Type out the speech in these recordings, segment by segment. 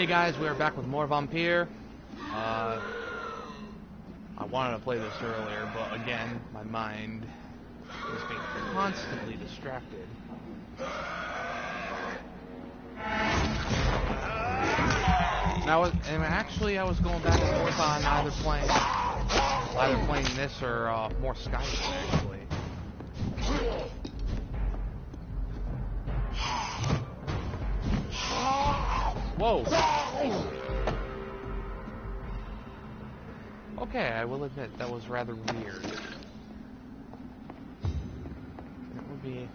Hey guys, we are back with more Vampyr. I wanted to play this earlier, but again, my mind is being constantly distracted. And I was going back and forth on either playing this or more Skyrim actually. Whoa! Okay, I will admit that was rather weird. It would be...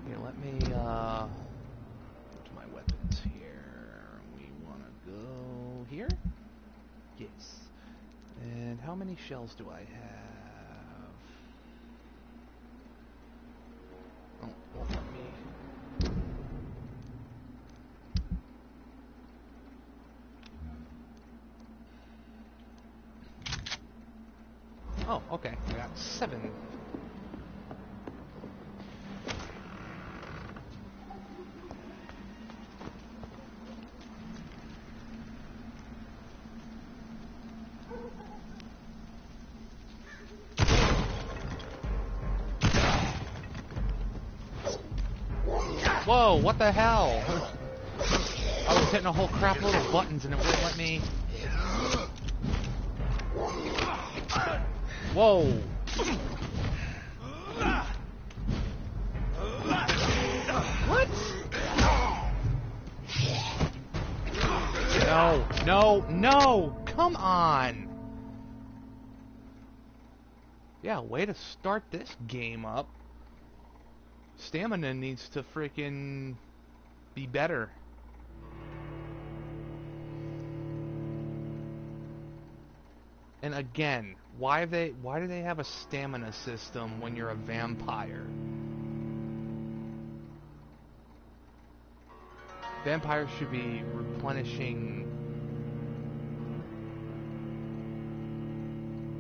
Here, let me, go to my weapons here. We want to go here? Yes. And how many shells do I have? Oh, won't let me... Oh, okay. I got 7. Whoa, what the hell? I was hitting a whole crap load of buttons and it wouldn't let me... Whoa! What? No, no, no! Come on! Yeah, way to start this game up. Stamina needs to freaking be better. And again, why do they have a stamina system when you're a vampire? Vampires should be replenishing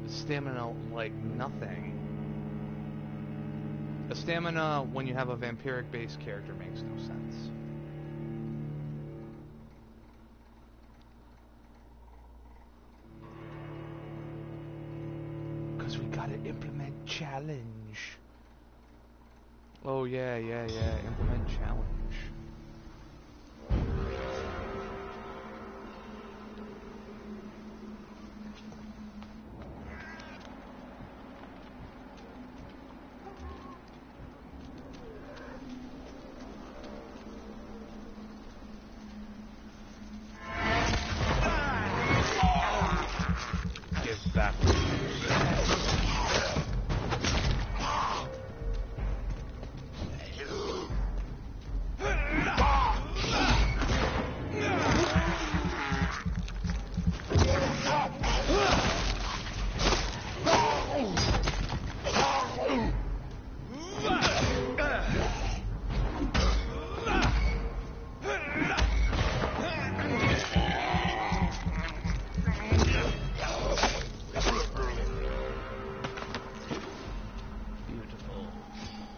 stamina like nothing. A stamina when you have a vampiric based character makes no sense. We gotta implement challenge. Oh yeah, implement challenge. Give back.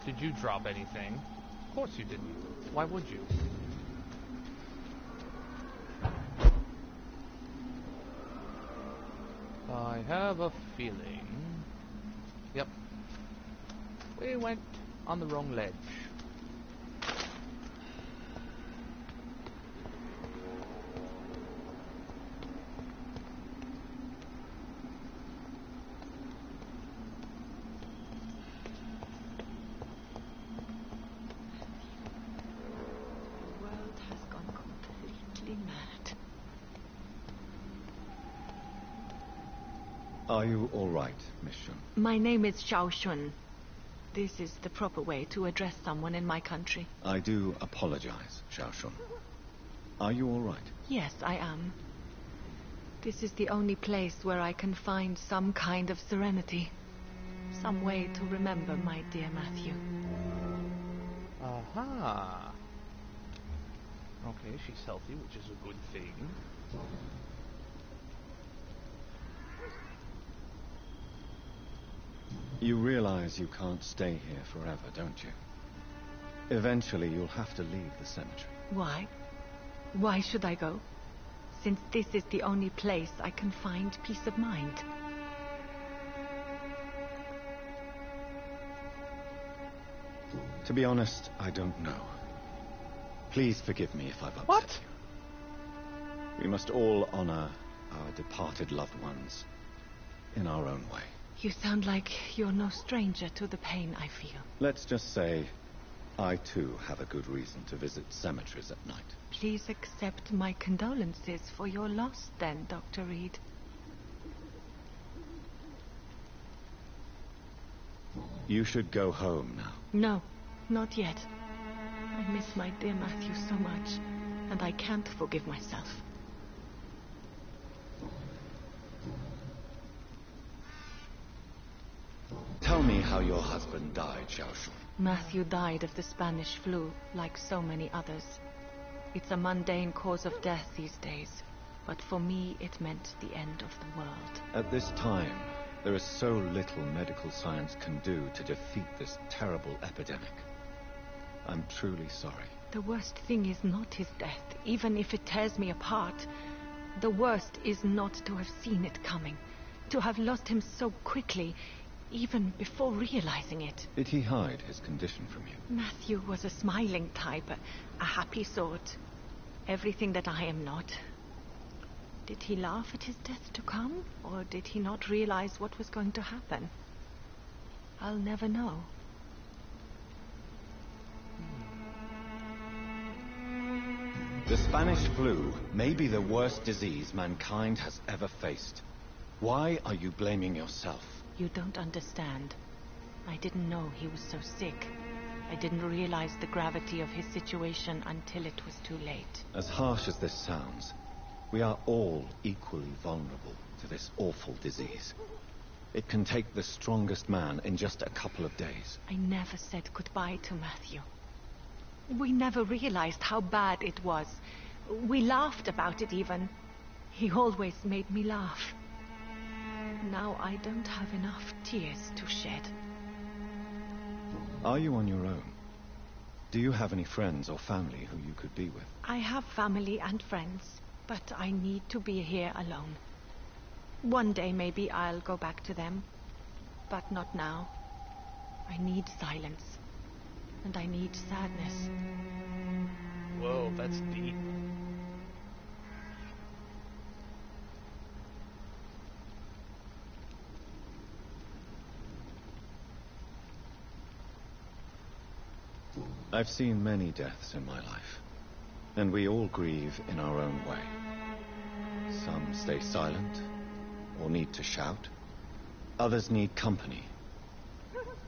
Did you drop anything? Of course you didn't. Why would you? I have a feeling... Yep. We went on the wrong ledge. Are you all right, Miss Shun? My name is Xiao Shun. This is the proper way to address someone in my country. I do apologize, Xiao Shun. Are you all right? Yes, I am. This is the only place where I can find some kind of serenity. Some way to remember my dear Matthew. Aha. Okay, she's healthy, which is a good thing. You realize you can't stay here forever, don't you? Eventually, you'll have to leave the cemetery. Why? Why should I go? Since this is the only place I can find peace of mind. To be honest, I don't know. Please forgive me if I've upset What? you. We must all honor our departed loved ones in our own way. You sound like you're no stranger to the pain I feel. Let's just say, I too have a good reason to visit cemeteries at night. Please accept my condolences for your loss then, Dr. Reed. You should go home now. No, not yet. I miss my dear Matthew so much, and I can't forgive myself. Tell me how your husband died, Xiaoshun. Matthew died of the Spanish flu, like so many others. It's a mundane cause of death these days, but for me it meant the end of the world. At this time, there is so little medical science can do to defeat this terrible epidemic. I'm truly sorry. The worst thing is not his death, even if it tears me apart. The worst is not to have seen it coming, to have lost him so quickly, even before realizing it. Did he hide his condition from you? Matthew was a smiling type, a happy sort. Everything that I am not. Did he laugh at his death to come, or did he not realize what was going to happen? I'll never know. The Spanish flu may be the worst disease mankind has ever faced. Why are you blaming yourself? You don't understand. I didn't know he was so sick. I didn't realize the gravity of his situation until it was too late. As harsh as this sounds, we are all equally vulnerable to this awful disease. It can take the strongest man in just a couple of days. I never said goodbye to Matthew. We never realized how bad it was. We laughed about it even. He always made me laugh. Now I don't have enough tears to shed. Are you on your own? Do you have any friends or family who you could be with? I have family and friends, but I need to be here alone. One day maybe I'll go back to them, but not now. I need silence, and I need sadness. Whoa, that's deep. I've seen many deaths in my life, and we all grieve in our own way. Some stay silent, or need to shout. Others need company,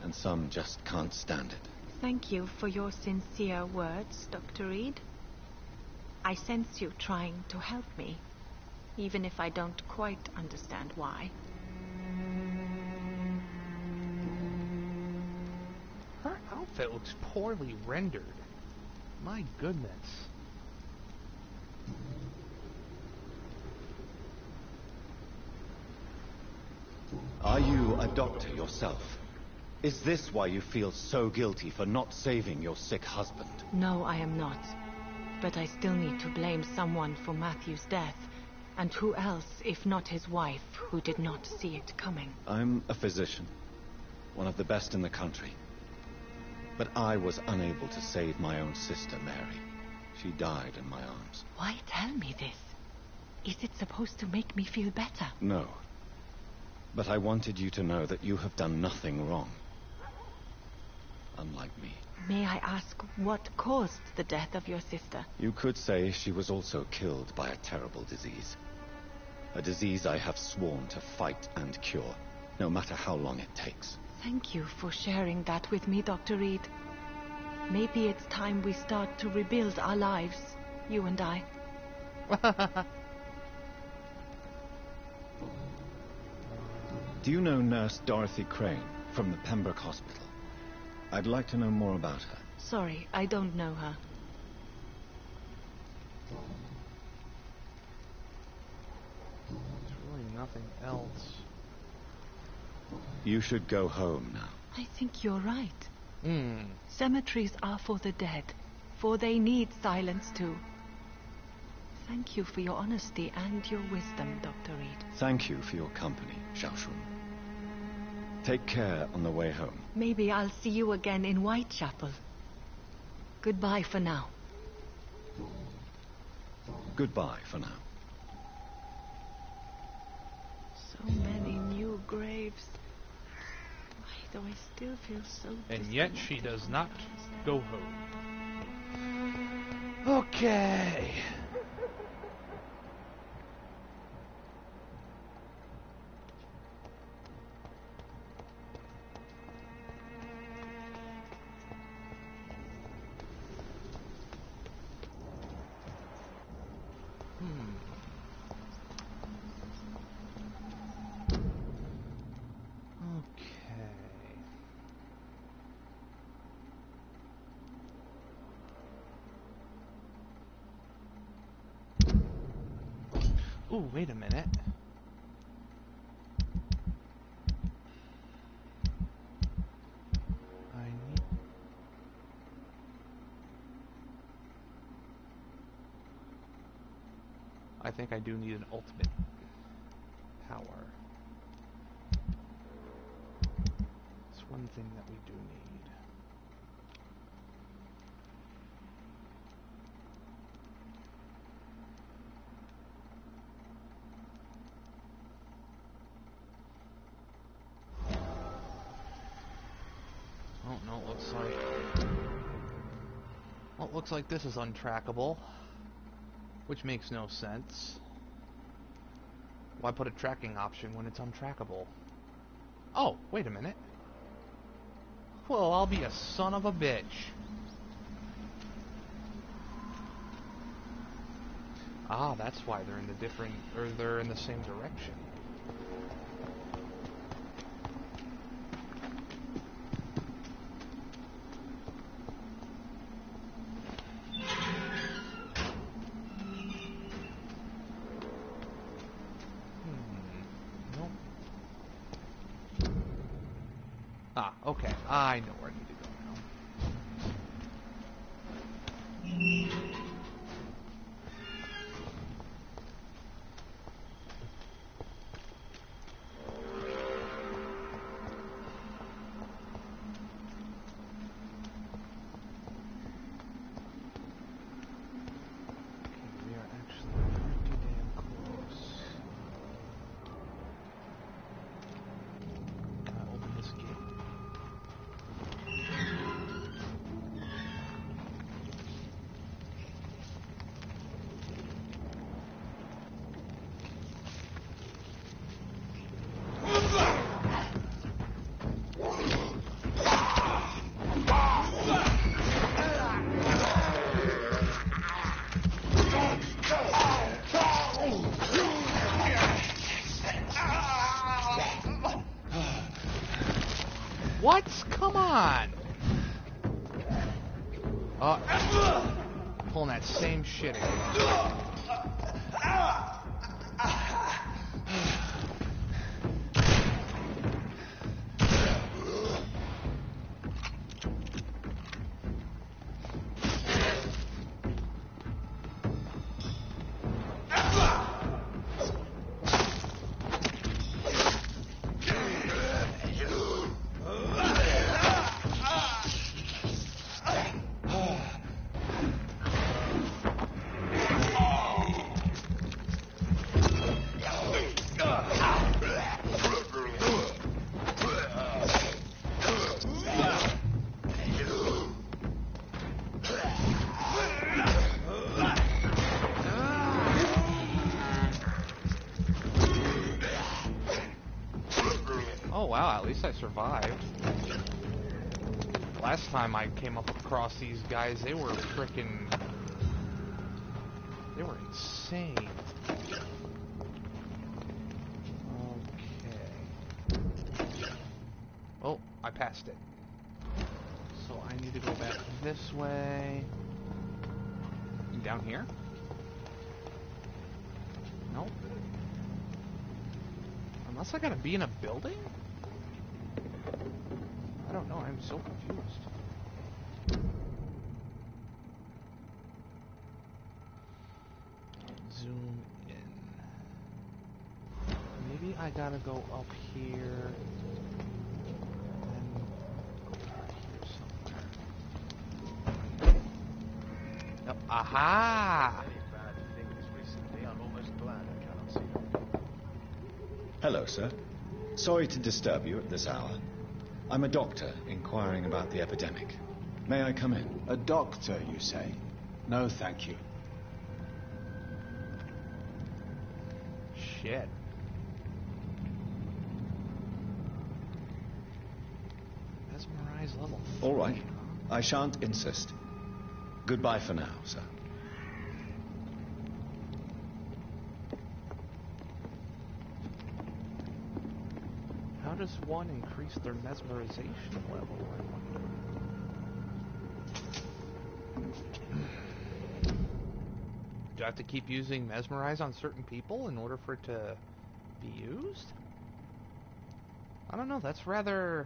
and some just can't stand it. Thank you for your sincere words, Dr. Reed. I sense you trying to help me, even if I don't quite understand why. Her outfit looks poorly rendered. My goodness. Are you a doctor yourself? Is this why you feel so guilty for not saving your sick husband? No, I am not. But I still need to blame someone for Matthew's death. And who else, if not his wife, who did not see it coming? I'm a physician, one of the best in the country. But I was unable to save my own sister, Mary. She died in my arms. Why tell me this? Is it supposed to make me feel better? No. But I wanted you to know that you have done nothing wrong. Unlike me. May I ask what caused the death of your sister? You could say she was also killed by a terrible disease. A disease I have sworn to fight and cure, no matter how long it takes. Thank you for sharing that with me, Dr. Reed. Maybe it's time we start to rebuild our lives, you and I. Do you know Nurse Dorothy Crane from the Pembroke Hospital? I'd like to know more about her. Sorry, I don't know her. There's really nothing else. You should go home now. I think you're right. Hmm. Cemeteries are for the dead, for they need silence too. Thank you for your honesty and your wisdom, Dr. Reed. Thank you for your company, Xiaoshun. Take care on the way home. Maybe I'll see you again in Whitechapel. Goodbye for now. Goodbye for now. So many new graves. Why do I still feel so And yet she disconnected does from not the present? go home. Okay. Ooh, wait a minute. I think I do need an ultimate power. It's one thing that we do need. Oh no, it looks like... Well, it looks like this is untrackable. Which makes no sense. Why put a tracking option when it's untrackable? Oh, wait a minute. Well, I'll be a son of a bitch. Ah, that's why they're in the different... or they're in the same direction. Ah, okay. I know where I need to go now. Okay, we are actually pretty damn close. Open this gate. What? Come on! Pulling that same shit again. Oh wow, at least I survived. Last time I came up across these guys, they were frickin'... they were insane. Okay. Oh, I passed it. So I need to go back this way. Down here? Nope. Unless I gotta be in a building? I don't know, I'm so confused. maybe I gotta go up here. And here somewhere. Yep. Aha! Hello, sir. Sorry to disturb you at this hour. I'm a doctor inquiring about the epidemic. May I come in? A doctor, you say? No, thank you. Shit. Mesmerize level 3. All right. I shan't insist. Goodbye for now, sir. How does one increase their mesmerization level? Do I have to keep using mesmerize on certain people in order for it to be used? I don't know, that's rather...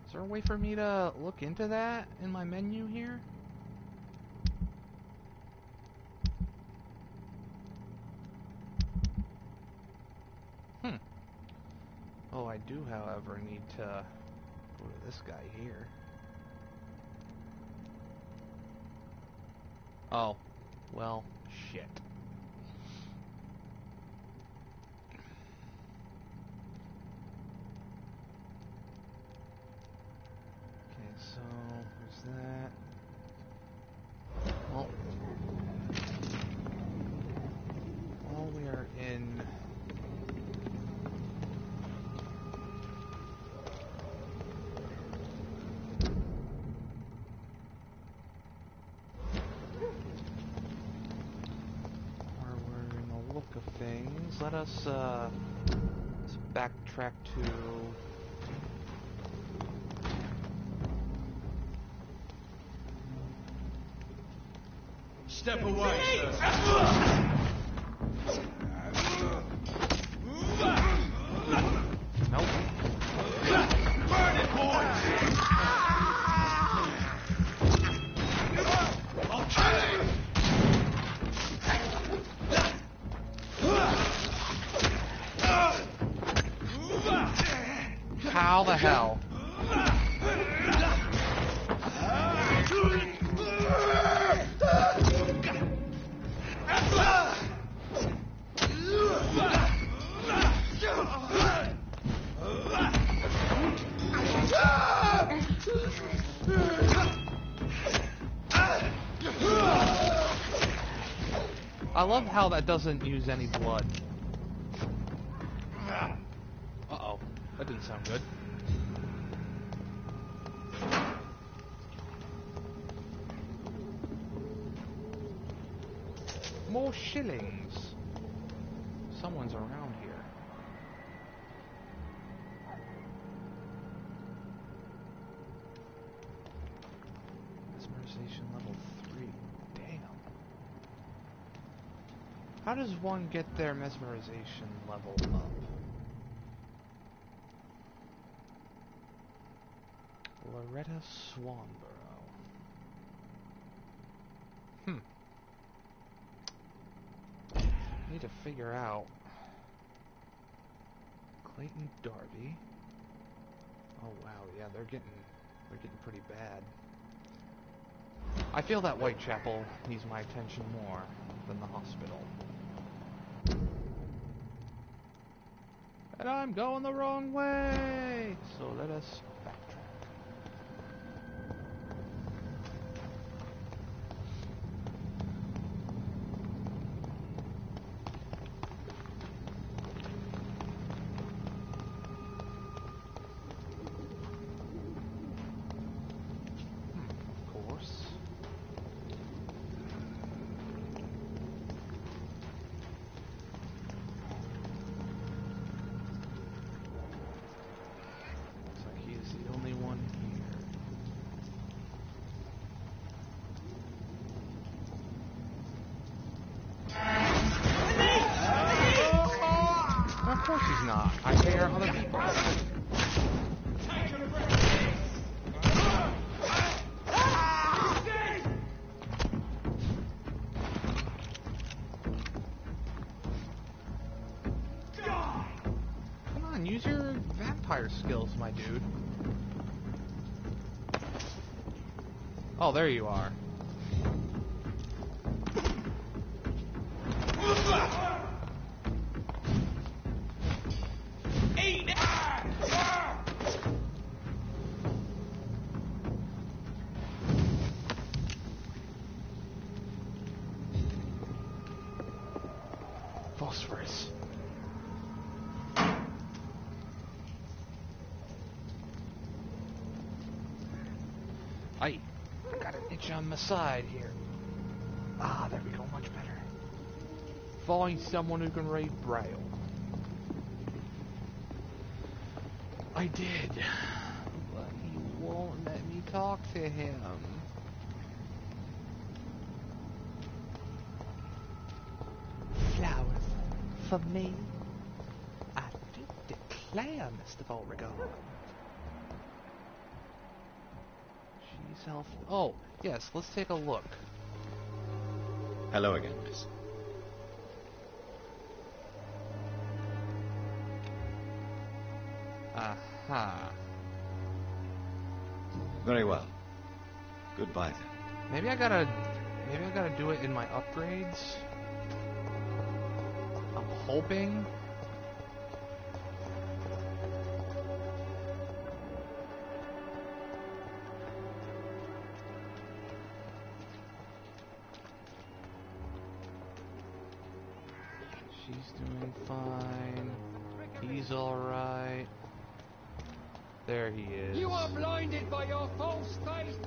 Is there a way for me to look into that in my menu here? Oh, I do, however, need to go to this guy here. Oh, well, shit. Okay, so, there's that. Well, while we are in... of things, let's backtrack to Step away, sir. Nope. Burn it, boys! I'll kill you! How the hell? I love how that doesn't use any blood. Uh-oh. That didn't sound good. More shillings. Someone's around here. Mesmerization level 3. Damn. How does one get their mesmerization level up? Loretta Swanborough. Need to figure out Clayton Darby. Oh wow, yeah, they're getting pretty bad. I feel that Whitechapel needs my attention more than the hospital. And I'm going the wrong way! So let us backtrack. Of course. Looks like he is the only one here. Of course he's not. I hire other people. on, use your vampire skills, my dude. Oh, there you are. Phosphorus. I got an itch on my side here. Ah, there we go, much better. Find someone who can read Braille. I did, but he won't let me talk to him. Flowers for me? I do declare, Mr. Beauregard. She's healthy. Oh, yes, let's take a look. Hello again, miss. Aha. Very well. Goodbye then. Maybe I gotta do it in my upgrades. I'm hoping. She's doing fine. He's alright. There he is. You are blinded by your false faith,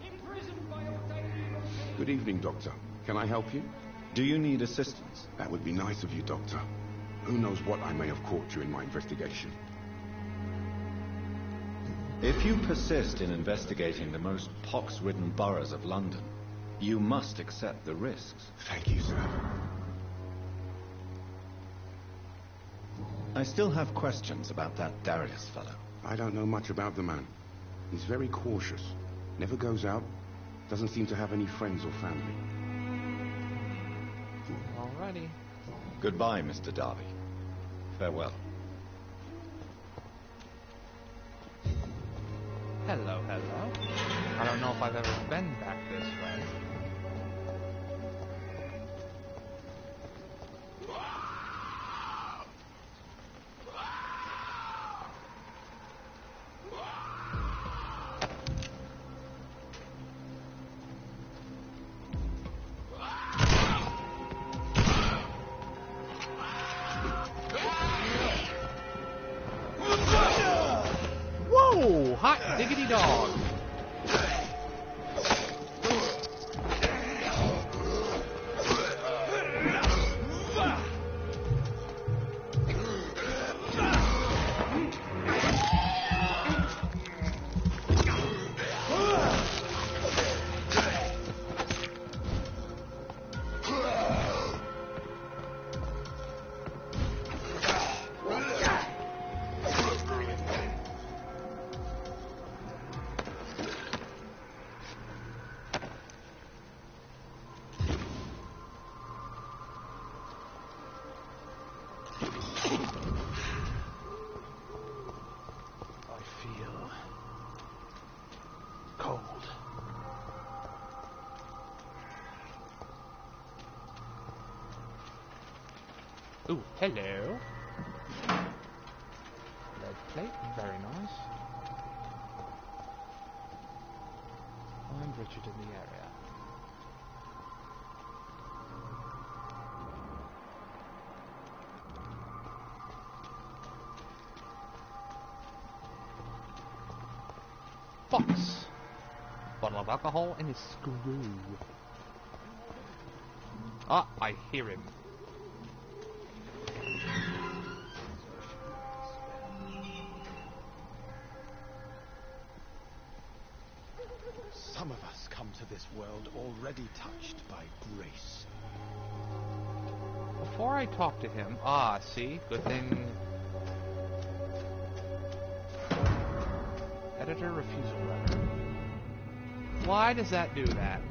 imprisoned by your daily routine. Good evening, Doctor. Can I help you? Do you need assistance? That would be nice of you, Doctor. Who knows what I may have caught during my investigation. If you persist in investigating the most pox-ridden boroughs of London, you must accept the risks. Thank you, sir. I still have questions about that Darius fellow. I don't know much about the man. He's very cautious. Never goes out. Doesn't seem to have any friends or family. Alrighty. Goodbye, Mr. Darby. Farewell. Hello, hello. I don't know if I've ever been back this way. Whoa! Hot diggity dog! Ooh, hello. Lead plate, very nice. Find Richard in the area. Fox. Bottle of alcohol and a screw. Ah, I hear him. Some of us come to this world already touched by grace. Before I talk to him, see, good thing. Editor refusal letter. Why does that do that?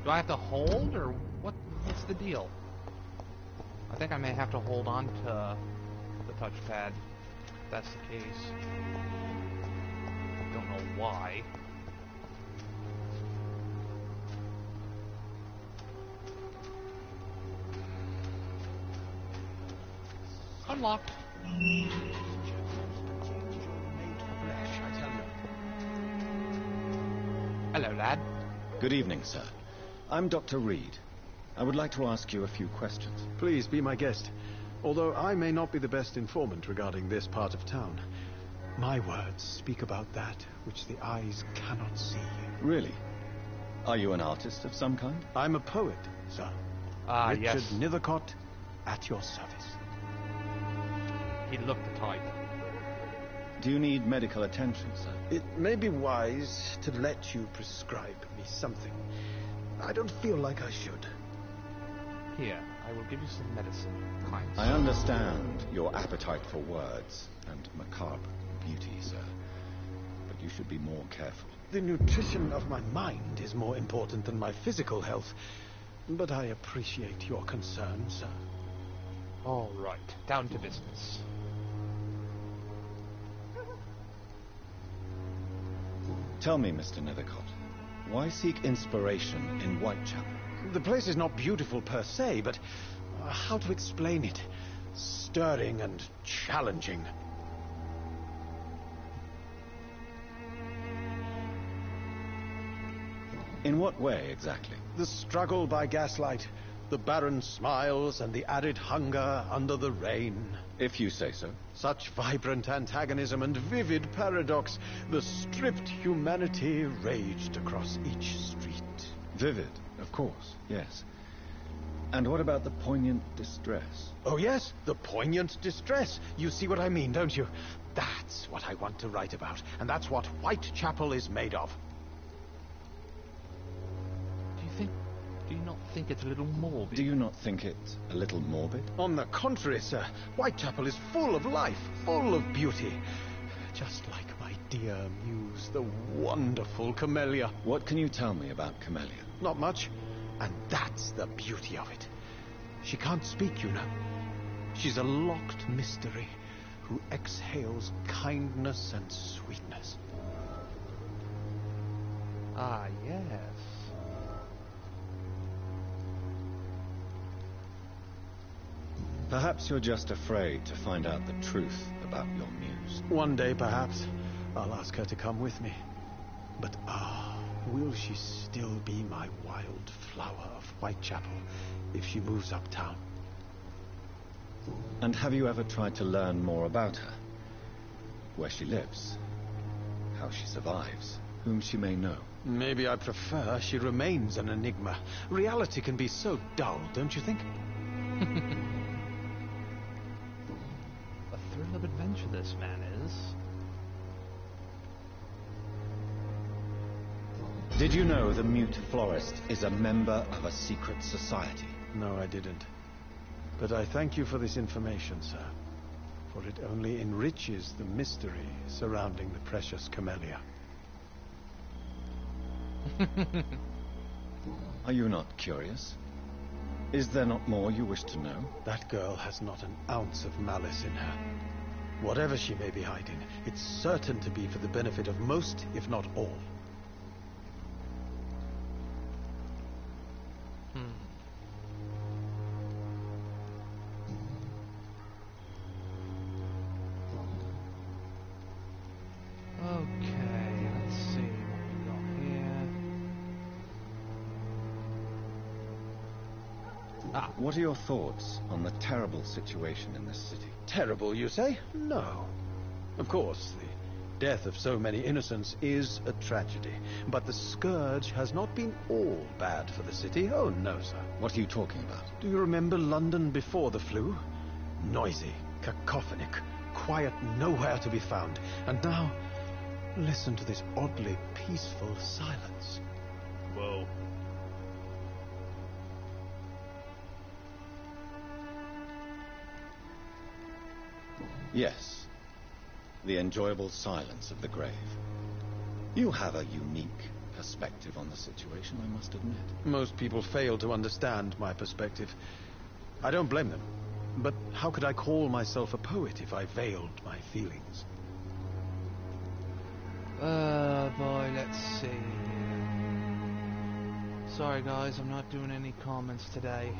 Do I have to hold, or what's the deal? I think I may have to hold on to the touchpad. That's the case. Don't know why. Unlocked. Hello, lad. Good evening, sir. I'm Dr. Reed. I would like to ask you a few questions. Please be my guest. Although I may not be the best informant regarding this part of town, my words speak about that which the eyes cannot see. Really? Are you an artist of some kind? I'm a poet, sir. Ah, Richard yes. Nethercott, at your service. He looked the type. Do you need medical attention, sir? It may be wise to let you prescribe me something. I don't feel like I should. Here, I will give you some medicine, kind I sir. understand your appetite for words and macabre beauty, sir. But you should be more careful. The nutrition of my mind is more important than my physical health. But I appreciate your concern, sir. All right, down to business. Tell me, Mr. Nethercott, why seek inspiration in Whitechapel? The place is not beautiful per se, but how to explain it? Stirring and challenging. In what way, exactly? The struggle by gaslight, the barren smiles and the arid hunger under the rain. If you say so. Such vibrant antagonism and vivid paradox. The stripped humanity raged across each street. Vivid, of course, yes. And what about the poignant distress? Oh yes, the poignant distress. You see what I mean, don't you? That's what I want to write about, and that's what Whitechapel is made of. Do you not think it's a little morbid? Do you not think it a little morbid? On the contrary, sir, Whitechapel is full of life, full of beauty. Just like my dear muse, the wonderful Camellia. What can you tell me about Camellia? Not much, and that's the beauty of it. She can't speak, you know. She's a locked mystery who exhales kindness and sweetness. Ah, yes. Perhaps you're just afraid to find out the truth about your muse. One day, perhaps, I'll ask her to come with me. But will she still be my wild flower of Whitechapel if she moves uptown? And have you ever tried to learn more about her? Where she lives? How she survives? Whom she may know? Maybe I prefer she remains an enigma. Reality can be so dull, don't you think? A thrill of adventure this man is. Did you know the mute florist is a member of a secret society? No, I didn't. But I thank you for this information, sir. For it only enriches the mystery surrounding the precious Camellia. Are you not curious? Is there not more you wish to know? That girl has not an ounce of malice in her. Whatever she may be hiding, it's certain to be for the benefit of most, if not all. Okay, let's see what we got here. What are your thoughts on the terrible situation in this city? Terrible, you say? No. Of course, the death of so many innocents is a tragedy. But the scourge has not been all bad for the city. Oh, no, sir. What are you talking about? Do you remember London before the flu? Noisy, cacophonic, quiet nowhere to be found. And now, listen to this oddly peaceful silence. Whoa. Yes. The enjoyable silence of the grave. You have a unique perspective on the situation, I must admit. Most people fail to understand my perspective. I don't blame them. But how could I call myself a poet if I veiled my feelings? Boy, let's see. Sorry guys, I'm not doing any comments today.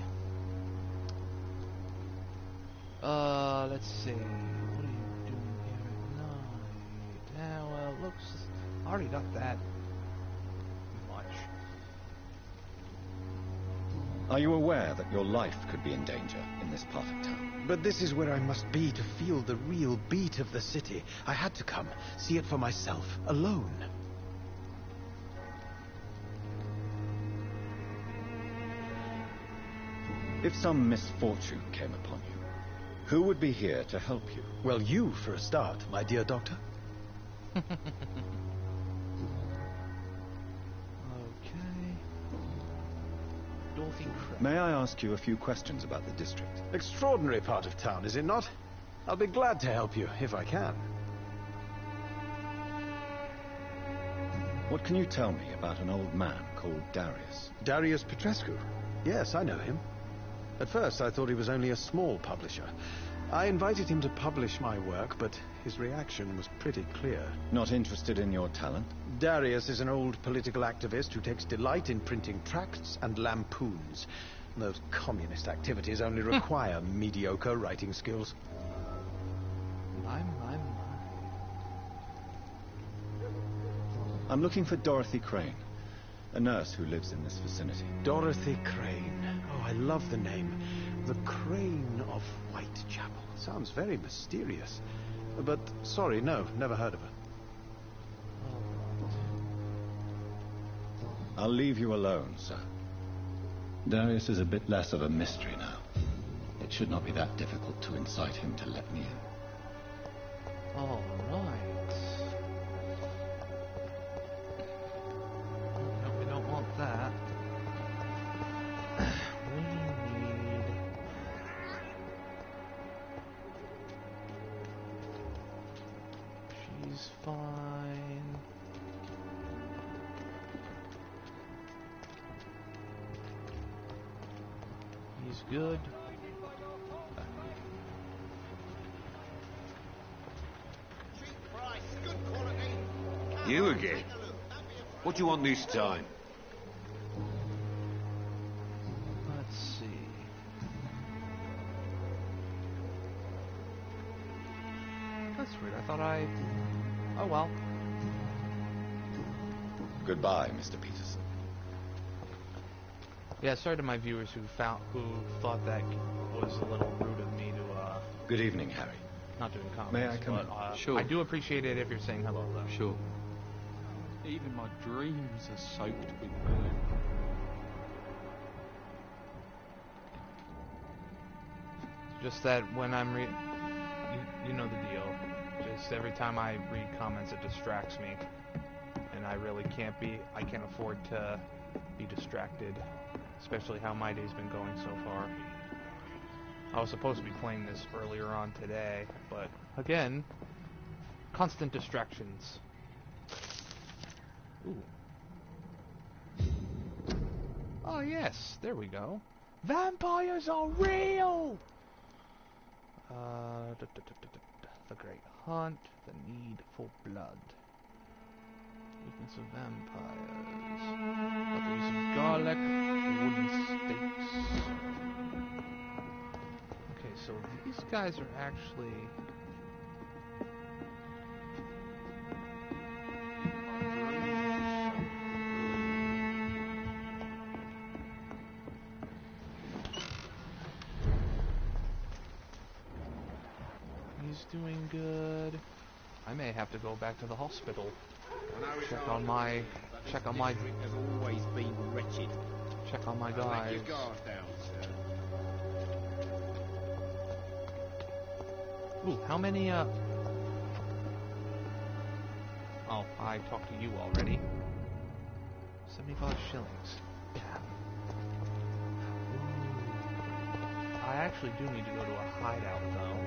Let's see. What are you doing here at night? Yeah, well, looks... I already got that much. Are you aware that your life could be in danger in this part of town? But this is where I must be to feel the real beat of the city. I had to come, see it for myself, alone. If some misfortune came upon you, who would be here to help you? Well, you, for a start, my dear doctor. Okay. Dorothy Craig. May I ask you a few questions about the district? Extraordinary part of town, is it not? I'll be glad to help you, if I can. What can you tell me about an old man called Darius? Darius Petrescu. Yes, I know him. At first, I thought he was only a small publisher. I invited him to publish my work, but his reaction was pretty clear. Not interested in your talent? Darius is an old political activist who takes delight in printing tracts and lampoons. Those communist activities only require mediocre writing skills. My. I'm looking for Dorothy Crane, a nurse who lives in this vicinity. Dorothy Crane. Oh, I love the name. The Crane of Whitechapel. Sounds very mysterious. But, sorry, no, never heard of her. I'll leave you alone, sir. Darius is a bit less of a mystery now. It should not be that difficult to incite him to let me in. All right. No, we don't want that. We need... She's fine. He's good. You again? What do you want this time? Let's see. That's weird. I thought I... Oh well. Goodbye, Mr. Peterson. Yeah, sorry to my viewers who thought that was a little rude of me to Good evening, Harry. not doing comments. May I come but, in? Sure. I do appreciate it if you're saying hello though. Sure. Even my dreams are soaked with blood. Just that when I'm you know the deal. Just every time I read comments, it distracts me, and I really can't afford to be distracted, especially how my day's been going so far. I was supposed to be playing this earlier on today, but again, constant distractions. Ooh. Oh yes, there we go. Vampires are real! The Great Hunt, the need for blood. Weakness of vampires. Got the use of garlic, wooden stakes. Okay, so these guys are actually... He's doing good. I may have to go back to the hospital. Check on my has always been wretched. check on my Let guys. your guard down, sir. Ooh, how many Oh, I talked to you already. 75 shillings. Damn. Ooh. I actually do need to go to a hideout though.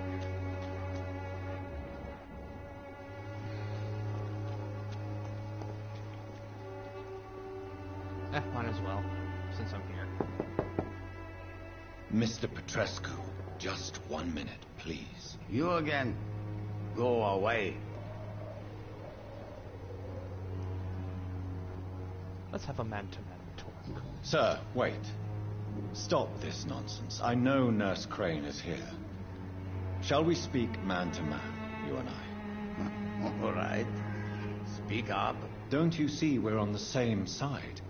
Might as well, since I'm here. Mr. Petrescu, just 1 minute, please. You again? Go away. Let's have a man-to-man talk. Sir, wait. Stop this nonsense. I know Nurse Crane is here. Shall we speak man-to-man, you and I? All right. Speak up. Don't you see we're on the same side?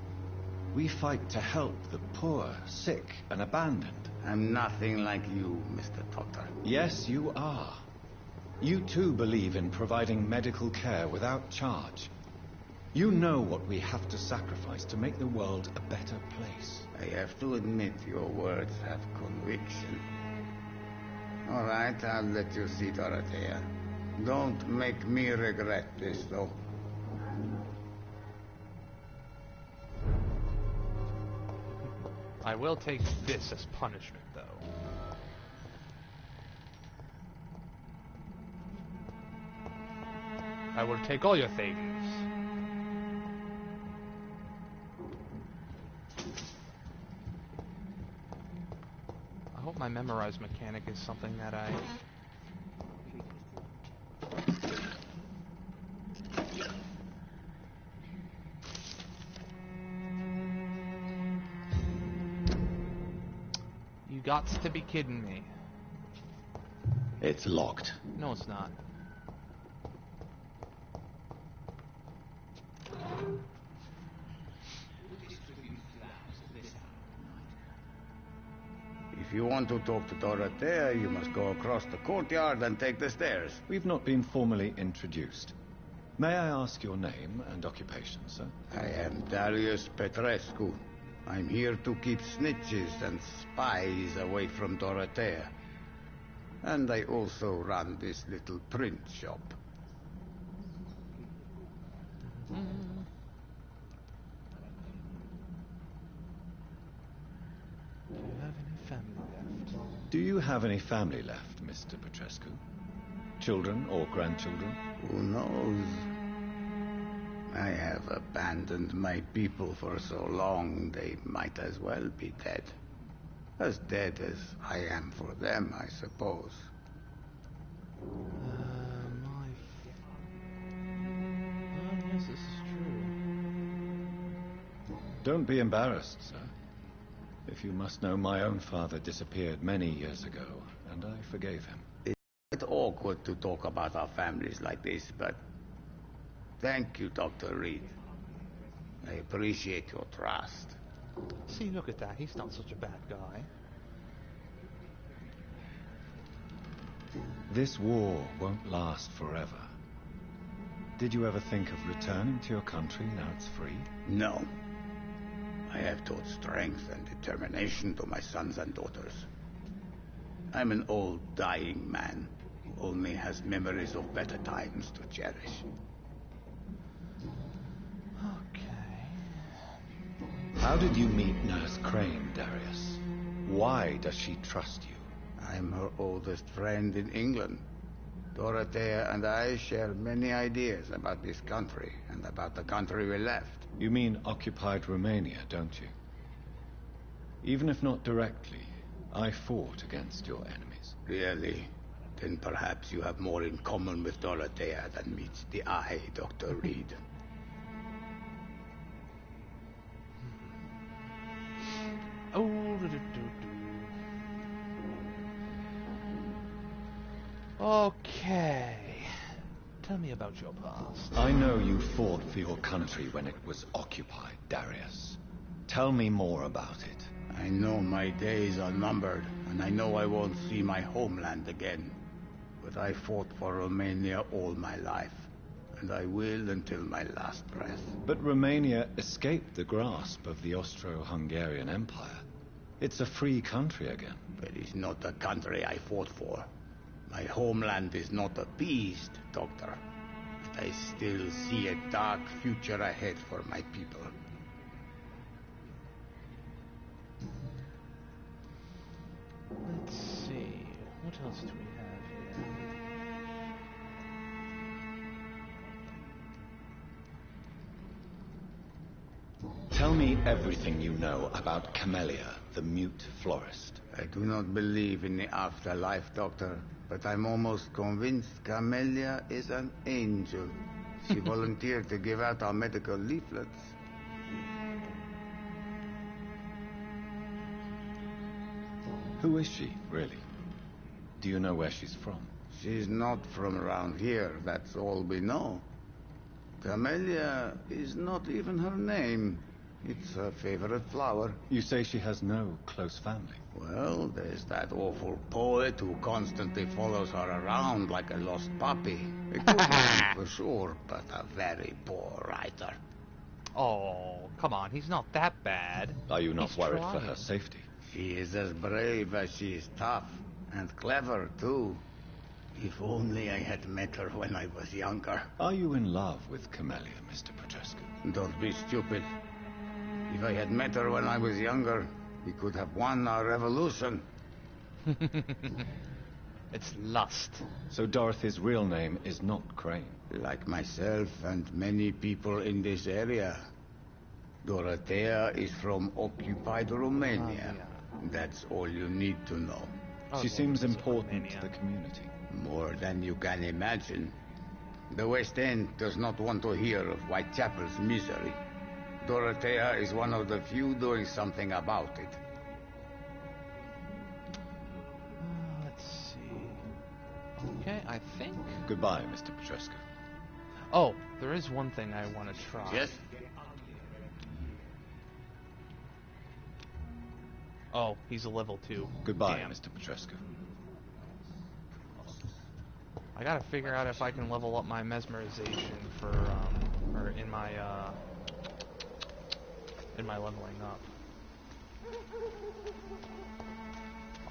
We fight to help the poor, sick, and abandoned. I'm nothing like you, Mr. Doctor. Yes, you are. You too believe in providing medical care without charge. You know what we have to sacrifice to make the world a better place. I have to admit your words have conviction. All right, I'll let you see Dorothea. Don't make me regret this, though. I will take this as punishment, though. I will take all your things. I hope my memorize mechanic is something that I... You gots to be kidding me. It's locked. No, it's not. If you want to talk to Dorothea, you must go across the courtyard and take the stairs. We've not been formally introduced. May I ask your name and occupation, sir? I am Darius Petrescu. I'm here to keep snitches and spies away from Dorothea. And I also run this little print shop. Do you have any family left? Do you have any family left, Mr. Petrescu? Children or grandchildren? Who knows? I have abandoned my people for so long, they might as well be dead. As dead as I am for them, I suppose. Yes, this is true. Don't be embarrassed, sir. If you must know, my own father disappeared many years ago, and I forgave him. It's quite awkward to talk about our families like this, but... Thank you, Dr. Reed. I appreciate your trust. See, look at that. He's not such a bad guy. This war won't last forever. Did you ever think of returning to your country now it's free? No. I have taught strength and determination to my sons and daughters. I'm an old, dying man who only has memories of better times to cherish. How did you meet Nurse Crane, Darius? Why does she trust you? I'm her oldest friend in England. Dorothea and I share many ideas about this country and about the country we left. You mean occupied Romania, don't you? Even if not directly, I fought against your enemies. Really? Then perhaps you have more in common with Dorothea than meets the eye, Dr. Reed. Okay. Tell me about your past. I know you fought for your country when it was occupied, Darius. Tell me more about it. I know my days are numbered, and I know I won't see my homeland again. But I fought for Romania all my life, and I will until my last breath. But Romania escaped the grasp of the Austro-Hungarian Empire. It's a free country again. But it's not the country I fought for. My homeland is not appeased, Doctor. But I still see a dark future ahead for my people. Let's see. What else do we have here? Tell me everything you know about Camellia, the mute florist. I do not believe in the afterlife, Doctor, but I'm almost convinced Camellia is an angel. She volunteered to give out our medical leaflets. Who is she, really? Do you know where she's from? She's not from around here, that's all we know. Camellia is not even her name. It's her favorite flower. You say she has no close family? Well, there's that awful poet who constantly follows her around like a lost puppy. A good man for sure, but a very poor writer. Oh, come on, he's not that bad. Are you not He's worried trying. for her safety? She is as brave as she is tough, and clever too. If only I had met her when I was younger. Are you in love with Camellia, Mr. Petrescu? Don't be stupid. If I had met her when I was younger, we could have won our revolution. It's lust. So Dorothy's real name is not Crane? Like myself and many people in this area. Dorothea is from occupied Romania. That's all you need to know. She seems important to the community. More than you can imagine. The West End does not want to hear of Whitechapel's misery. Dorothea is one of the few doing something about it. Let's see. Okay, I think... Goodbye, Mr. Petrescu. Oh, there is one thing I want to try. Yes? Oh, he's a level 2. Goodbye, Damn. Mr. Petrescu. I gotta figure out if I can level up my mesmerization for, or in my leveling up.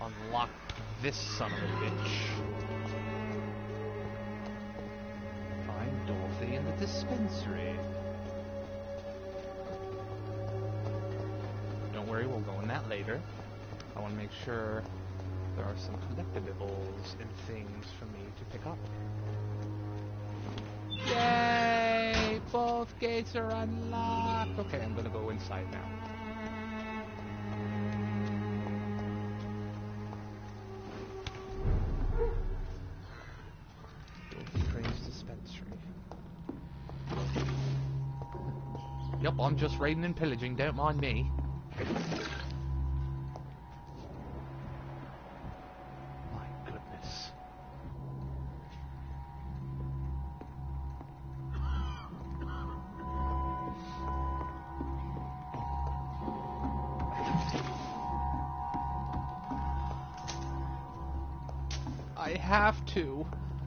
Unlock this son of a bitch. Find Dorothy in the dispensary. Don't worry, we'll go in that later. I want to make sure there are some collectibles and things for me to pick up. Yay! Both gates are unlocked! Okay, I'm gonna go inside now. Dorothy Crane's dispensary. Yep, I'm just raiding and pillaging, don't mind me.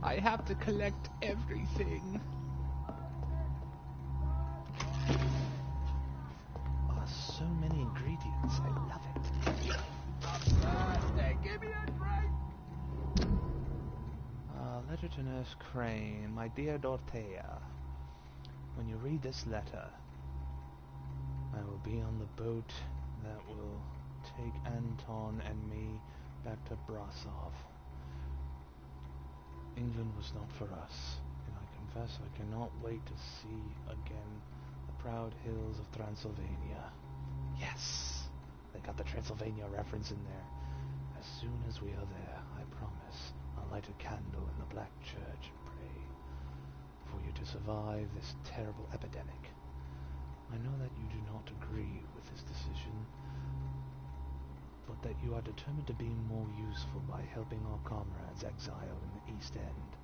I have to collect everything. So many ingredients. I love it. Give me a break. Letter to Nurse Crane. My dear Dorothea, when you read this letter, I will be on the boat that will take Anton and me back to Brasov. England was not for us, and I confess I cannot wait to see again the proud hills of Transylvania. Yes! They got the Transylvania reference in there. As soon as we are there, I promise I'll light a candle in the Black Church and pray for you to survive this terrible epidemic. I know that you do not agree with this decision, but that you are determined to be more useful by helping our comrades exiled in the East End.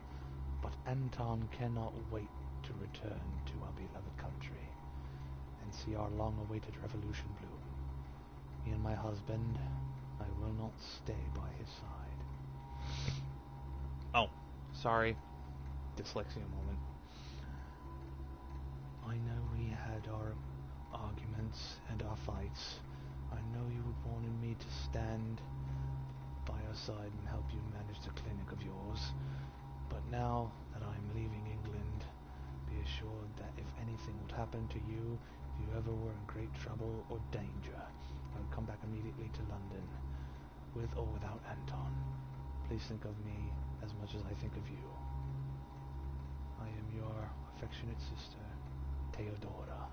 But Anton cannot wait to return to our beloved country and see our long-awaited revolution bloom. Me and my husband, I will not stay by his side. Oh, sorry. Dyslexia moment. I know we had our arguments and our fights. I know you wanted me to stand by your side and help you manage the clinic of yours, but now that I'm leaving England, be assured that if anything would happen to you, if you ever were in great trouble or danger, I would come back immediately to London, with or without Anton. Please think of me as much as I think of you. I am your affectionate sister, Theodora.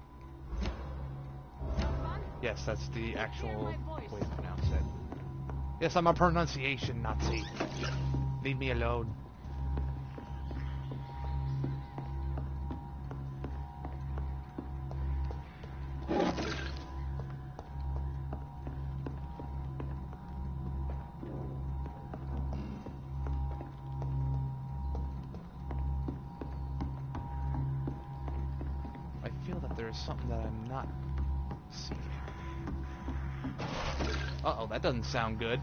Yes, that's the actual way to pronounce it. Yes, I'm a pronunciation Nazi. Leave me alone. I feel that there is something that I'm not seeing. Uh-oh, that doesn't sound good.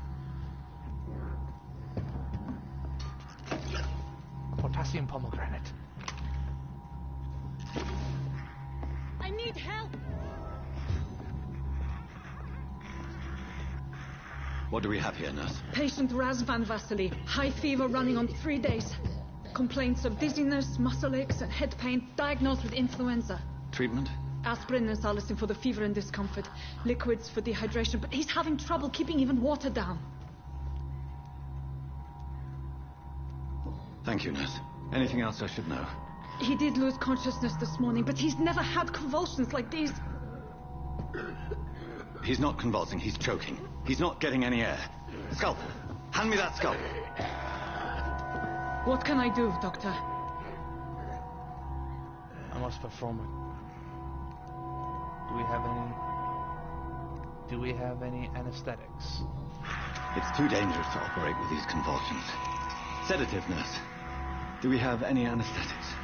Potassium pomegranate. I need help! What do we have here, nurse? Patient Raz Van Vasily. High fever running on 3 days. Complaints of dizziness, muscle aches, and head pain. Diagnosed with influenza. Treatment? Aspirin and salicin for the fever and discomfort. Liquids for dehydration, but he's having trouble keeping even water down. Thank you, nurse. Anything else I should know? He did lose consciousness this morning, but he's never had convulsions like these. He's not convulsing, he's choking. He's not getting any air. Sculp! Hand me that sculp! What can I do, Doctor? I must perform it. Do we have any anesthetics? It's too dangerous to operate with these convulsions. Sedative, nurse. Do we have any anesthetics?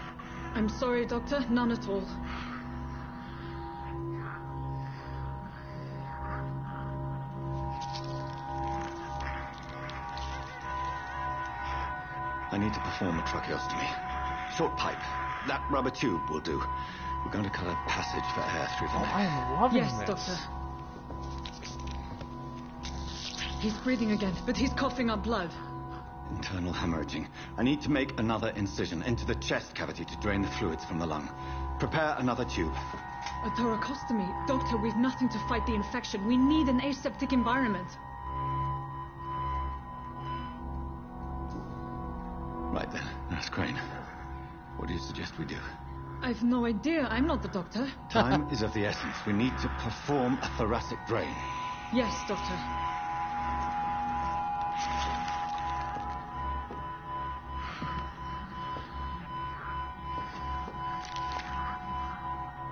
I'm sorry, Doctor. None at all. I need to perform a tracheostomy. Short pipe. That rubber tube will do. We're going to cut a passage for air through the neck. I am loving this. Yes, Doctor. He's breathing again, but he's coughing up blood. Internal hemorrhaging. I need to make another incision into the chest cavity to drain the fluids from the lung. Prepare another tube. A thoracostomy. Doctor, we've nothing to fight the infection. We need an aseptic environment. Right then, Nurse Crane. What do you suggest we do? I've no idea. I'm not the doctor. Time is of the essence. We need to perform a thoracic drain. Yes, Doctor.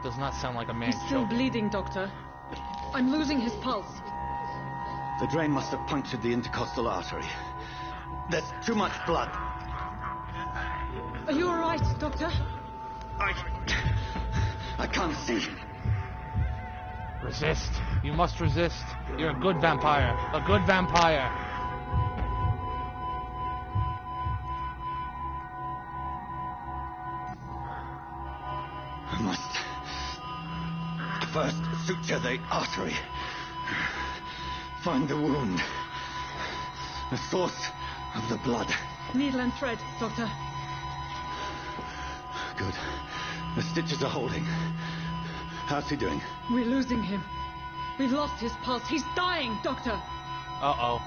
Does not sound like a man. He's still bleeding, Doctor. I'm losing his pulse. The drain must have punctured the intercostal artery. There's too much blood. Are you all right, Doctor? I can't see. Resist. You must resist. You're a good vampire. A good vampire. I must first suture the artery. Find the wound. The source of the blood. Needle and thread, Doctor. Good. The stitches are holding. How's he doing? We're losing him. We've lost his pulse. He's dying, Doctor. Uh-oh.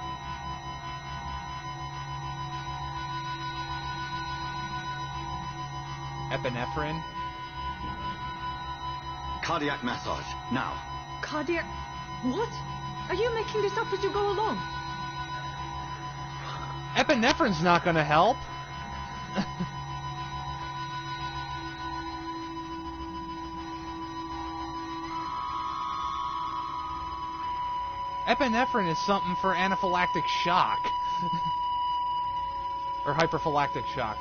Epinephrine? Cardiac massage, now. Cardiac... What? Are you making this up as you go along? Epinephrine's not gonna help. Epinephrine is something for anaphylactic shock. Or hyperphylactic shock.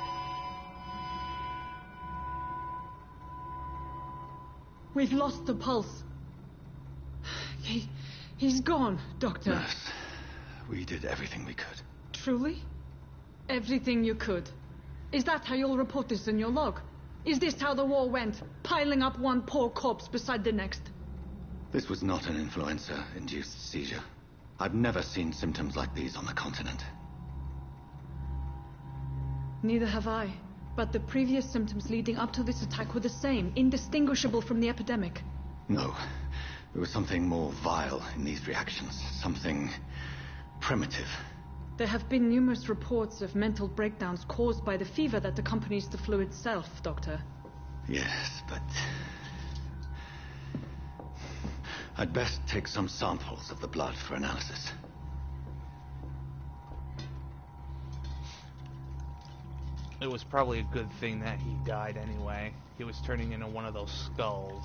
We've lost the pulse. He's gone, Doctor. Nurse, we did everything we could. Truly? Everything you could? Is that how you'll report this in your log? Is this how the war went? Piling up one poor corpse beside the next? This was not an influenza-induced seizure. I've never seen symptoms like these on the continent. Neither have I. But the previous symptoms leading up to this attack were the same, indistinguishable from the epidemic. No. There was something more vile in these reactions. Something primitive. There have been numerous reports of mental breakdowns caused by the fever that accompanies the flu itself, Doctor. Yes, but... I'd best take some samples of the blood for analysis. It was probably a good thing that he died anyway. He was turning into one of those skulls.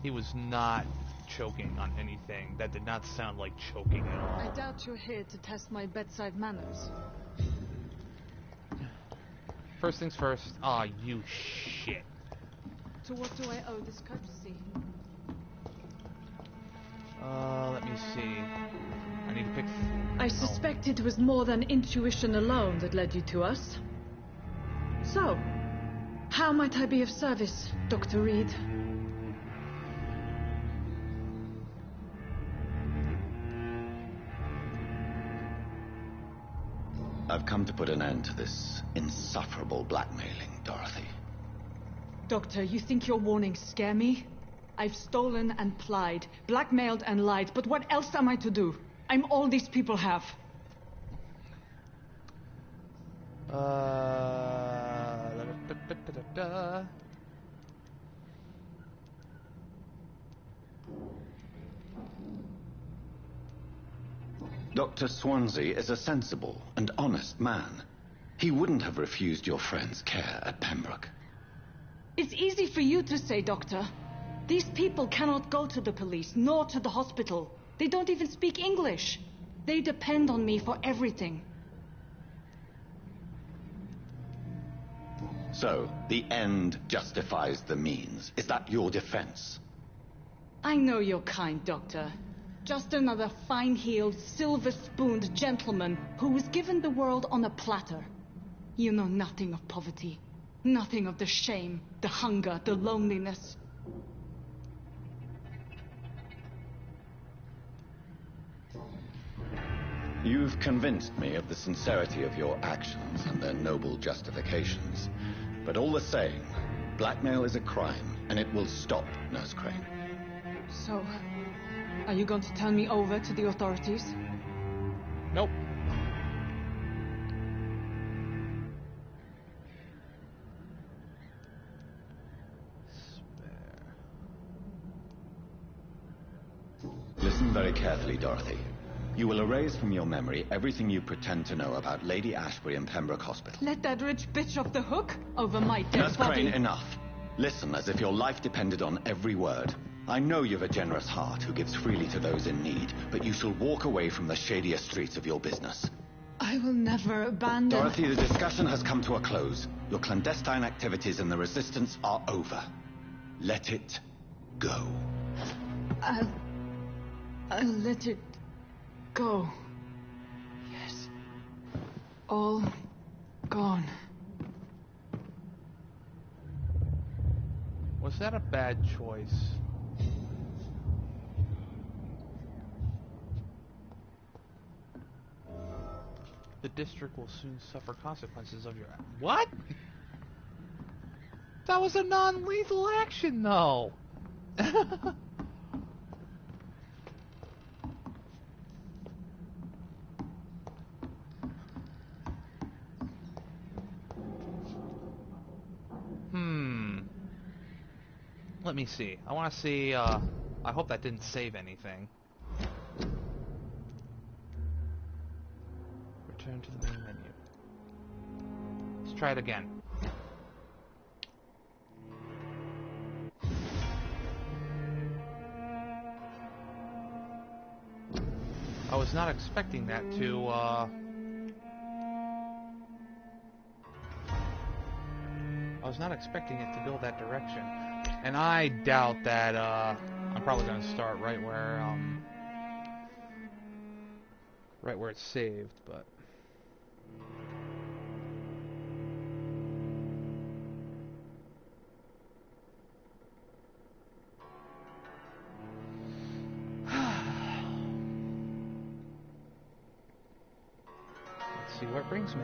He was not choking on anything. That did not sound like choking at all. I doubt you're here to test my bedside manners. First things first. Aw, you shit. To what do I owe this courtesy? Let me see. I need to pick... I suspect it was more than intuition alone that led you to us. So, how might I be of service, Dr. Reed? I've come to put an end to this insufferable blackmailing, Dorothy. Doctor, you think your warnings scare me? I've stolen and plied, blackmailed and lied, but what else am I to do? I'm all these people have. Dr. Swansea is a sensible and honest man. He wouldn't have refused your friend's care at Pembroke. It's easy for you to say, Doctor. These people cannot go to the police, nor to the hospital. They don't even speak English. They depend on me for everything. So, the end justifies the means. Is that your defense? I know you're kind, Doctor. Just another fine-heeled, silver-spooned gentleman who was given the world on a platter. You know nothing of poverty. Nothing of the shame, the hunger, the loneliness. You've convinced me of the sincerity of your actions and their noble justifications. But all the same, blackmail is a crime, and it will stop, Nurse Crane. So, are you going to turn me over to the authorities? Nope. Listen very carefully, Dorothy. You will erase from your memory everything you pretend to know about Lady Ashbury and Pembroke Hospital. Let that rich bitch off the hook over my dead Nurse body. Crane, enough. Listen as if your life depended on every word. I know you've a generous heart who gives freely to those in need, but you shall walk away from the shadier streets of your business. I will never abandon... Dorothy, the discussion has come to a close. Your clandestine activities in the Resistance are over. Let it go. I'll let it go. Yes. All gone. Was that a bad choice? The district will soon suffer consequences of your... What? That was a non-lethal action, though. Let me see. I want to see, I hope that didn't save anything. Return to the main menu. Let's try it again. I was not expecting that to, I was not expecting it to go that direction. And I doubt that, I'm probably going to start right where it's saved, but... Let's see where it brings me.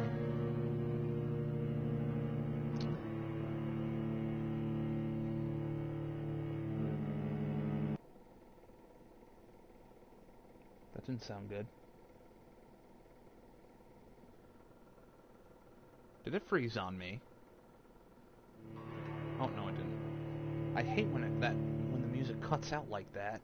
That didn't sound good. Did it freeze on me? Oh no, it didn't. I hate when the music cuts out like that.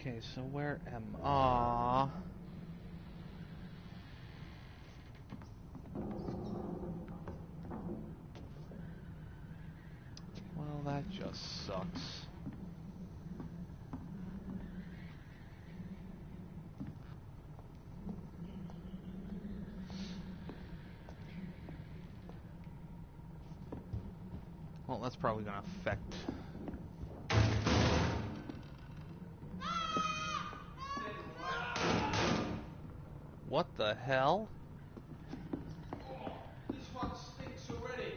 Okay, so where am I? Well, that just sucks. Well, that's probably going to affect... What the hell? This one stinks already.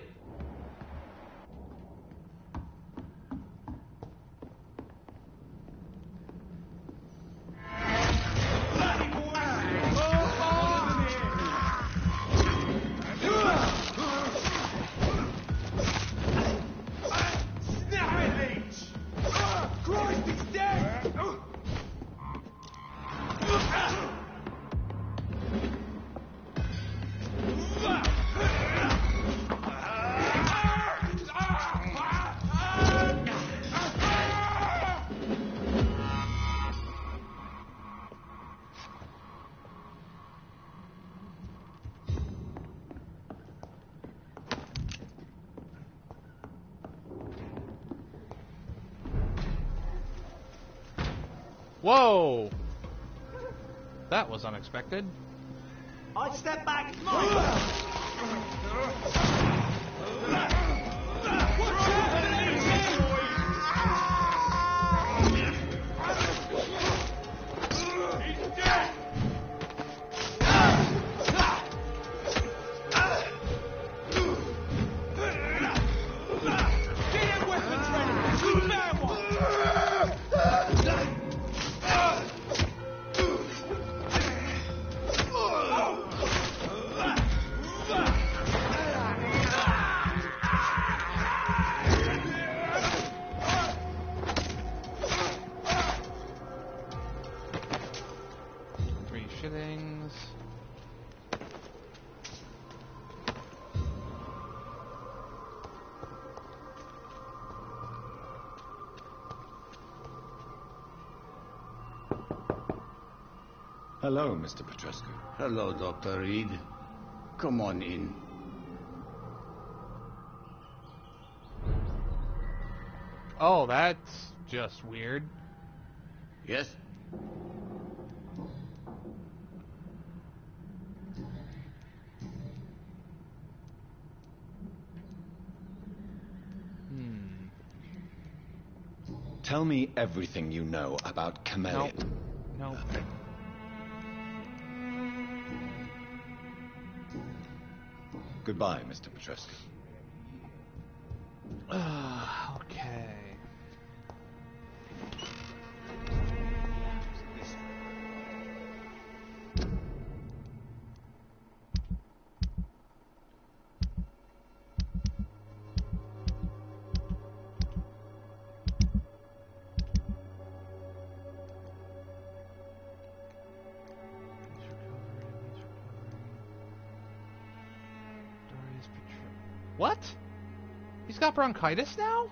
Whoa! That was unexpected. I'd step back. Shillings. Hello, Mr. Petrescu. Hello, Dr. Reed. Come on in. Oh, that's just weird. Yes? Tell me everything you know about Chameleon. Nope. Goodbye, Mr. Petrescu. Okay. What? He's got bronchitis now?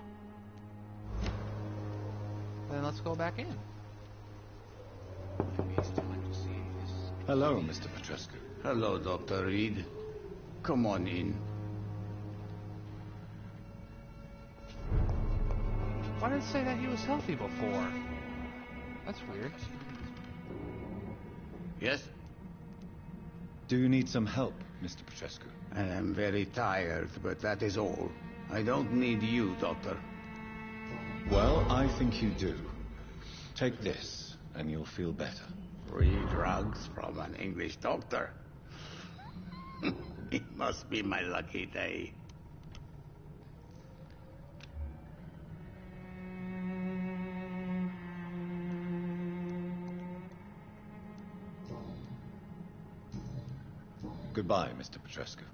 Then let's go back in. Hello, Mr. Petrescu. Hello, Dr. Reed. Come on in. Why didn't it say that he was healthy before? That's weird. Yes? Do you need some help, Mr. Petrescu? I am very tired, but that is all. I don't need you, Doctor. Well, I think you do. Take this, and you'll feel better. Free drugs from an English doctor. It must be my lucky day. Goodbye, Mr. Petrescu.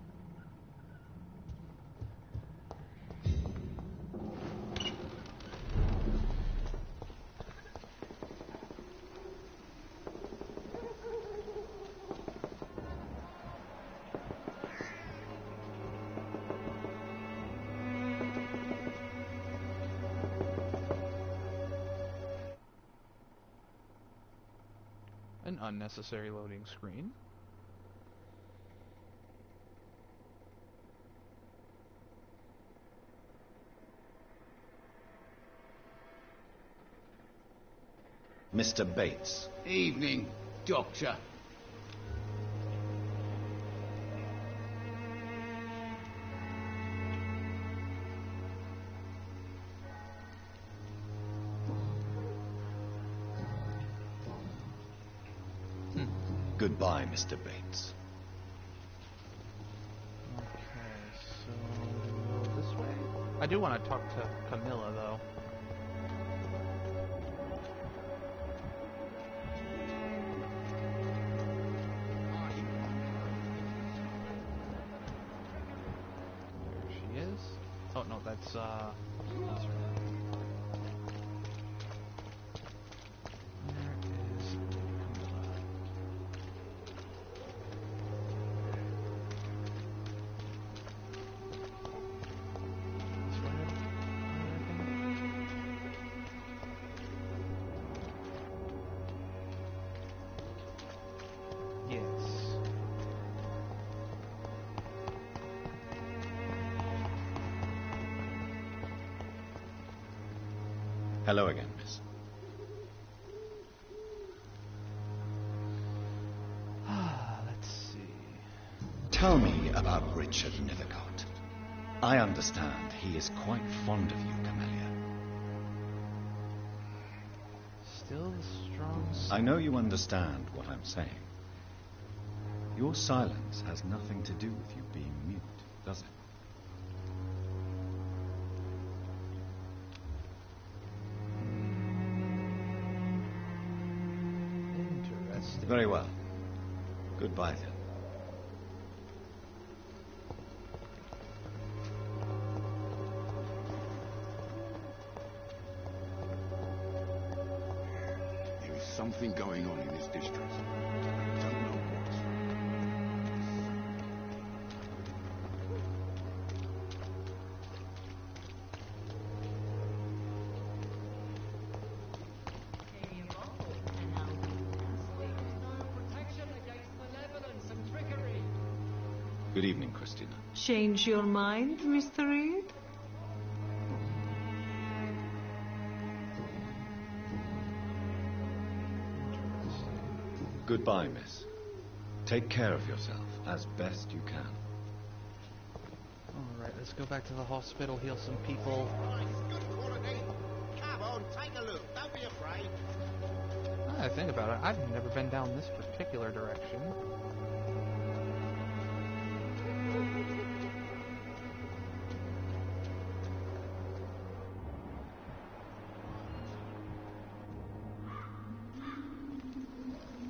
an unnecessary loading screen. Mr. Bates. Evening, Doctor. Goodbye, Mr. Bates. Okay, so do we go this way? I do want to talk to Camilla, though. There she is. Oh no, that's her. Hello again, miss. Let's see. Tell me about Richard Nethercott. I understand he is quite fond of you, Camellia. Still strong. I know you understand what I'm saying. Your silence has nothing to do with you being mute, does it? Interesting. Very well. Goodbye, then. There is something going on in this district. I don't know what. Good evening, Christina. Change your mind, Mr. Reed? Goodbye, miss. Take care of yourself as best you can. Alright, let's go back to the hospital, heal some people. Good quality. Come on, take a look. Don't be afraid. I think about it, I've never been down this particular direction.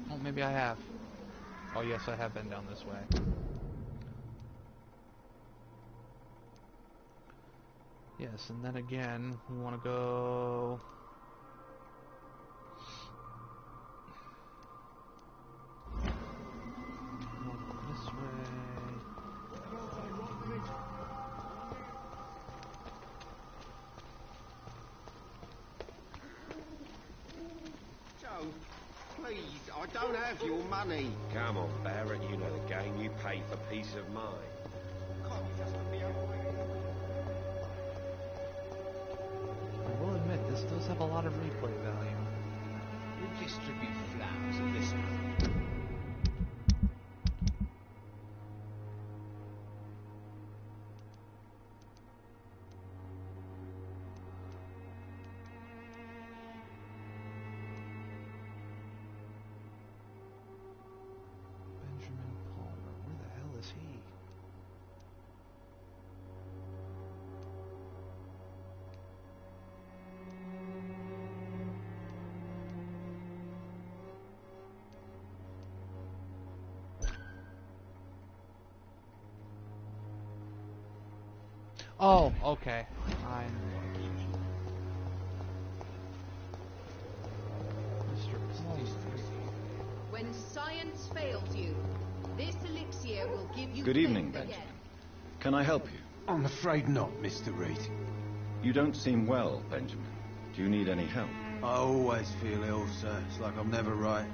Oh, maybe I have. Oh yes, I have been down this way. Yes, and then again, we want to go... this way. Joe, please, I don't have your money. Come on, Barrett, you know the game. You pay for peace of mind. Can't you just let me have my... I will admit, this does have a lot of replay value. We'll distribute flowers at this one. Benjamin Palmer, where the hell is he? Oh, okay. When science fails you, this elixir will give you Good evening, faith Benjamin. again. Can I help you? I'm afraid not, Mr. Reed. You don't seem well, Benjamin. Do you need any help? I always feel ill, sir. It's like I'm never right.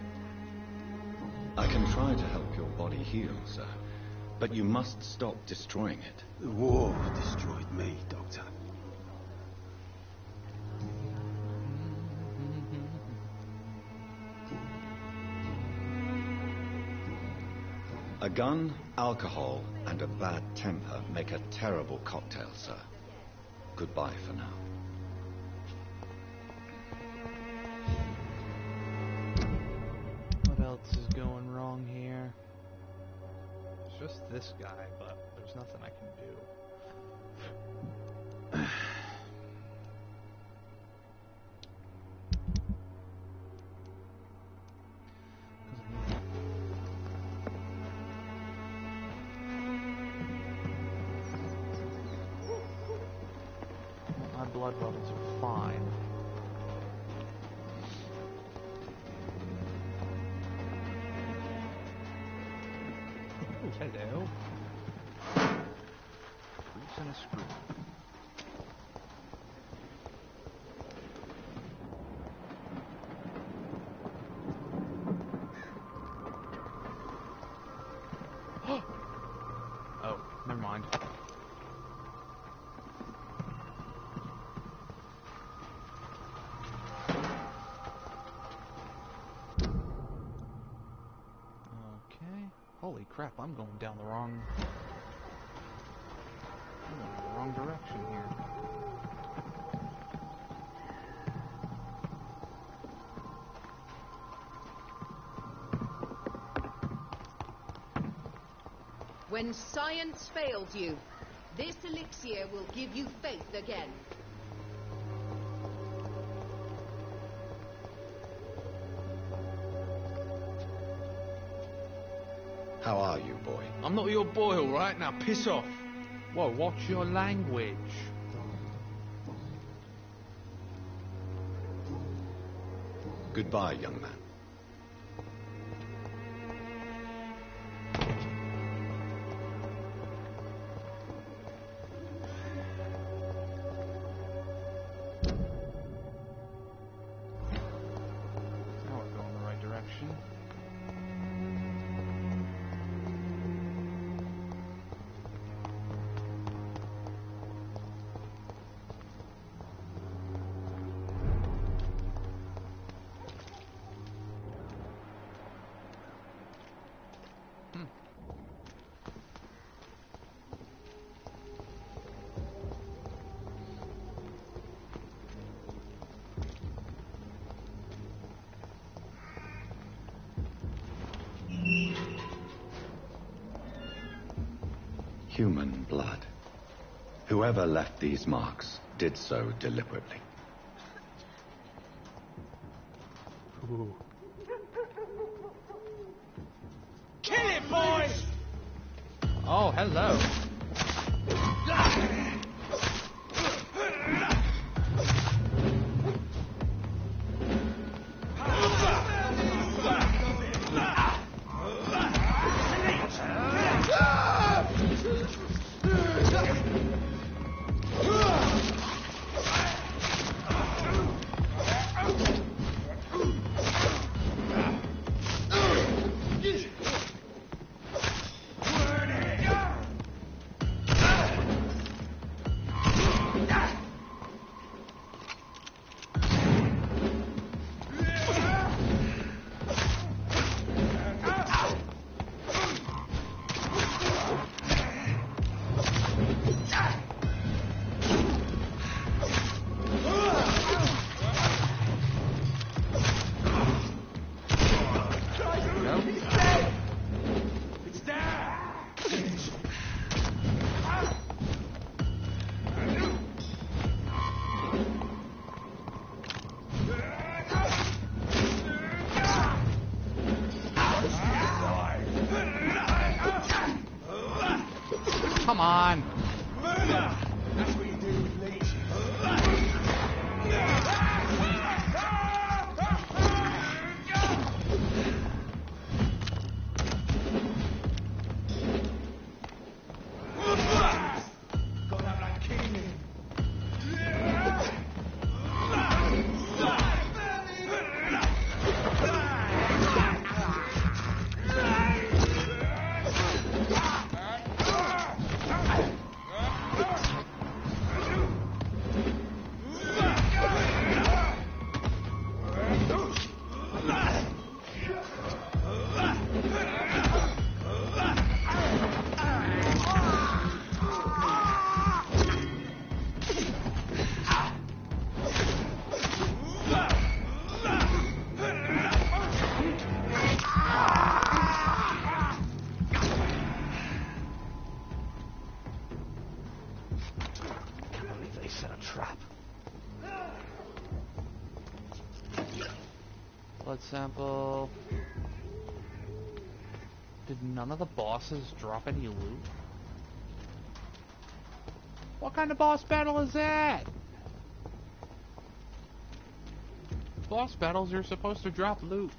I can try to help your body heal, sir. But you must stop destroying it. The war destroyed me, Doctor. A gun, alcohol, and a bad temper make a terrible cocktail, sir. Goodbye for now. What else is going wrong here? It's just this guy, but there's nothing I can do. My blood levels are fine. Oh, hello. Fruits and a screw. Oh, never mind. Okay. Holy crap, I'm going down the wrong... I'm going the wrong direction here. When science fails you, this elixir will give you faith again. How are you, boy? I'm not your boy, all right? Now piss off. Whoa, what's your language? Goodbye, young man. Now we're going the right direction. Human blood. Whoever left these marks did so deliberately. Ooh. Kill it, boys! Oh, hello. Come on. Murder! That's what you do with leeches. Gotta have that king in. Blood sample. Did none of the bosses drop any loot? What kind of boss battle is that? Boss battles, you're supposed to drop loot.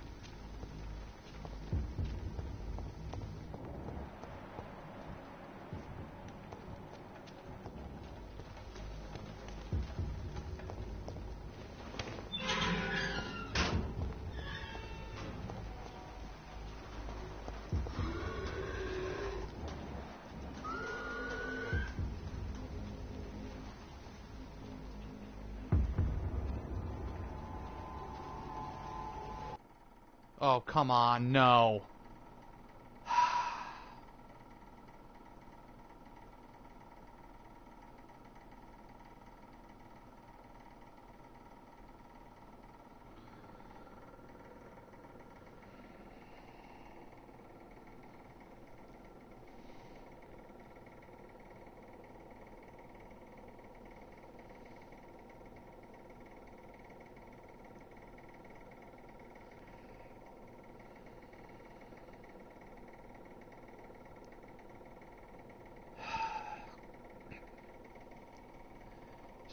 Oh, come on, no.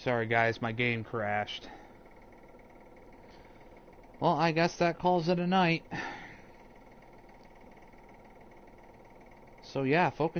Sorry guys, my game crashed. Well, I guess that calls it a night. So yeah, focus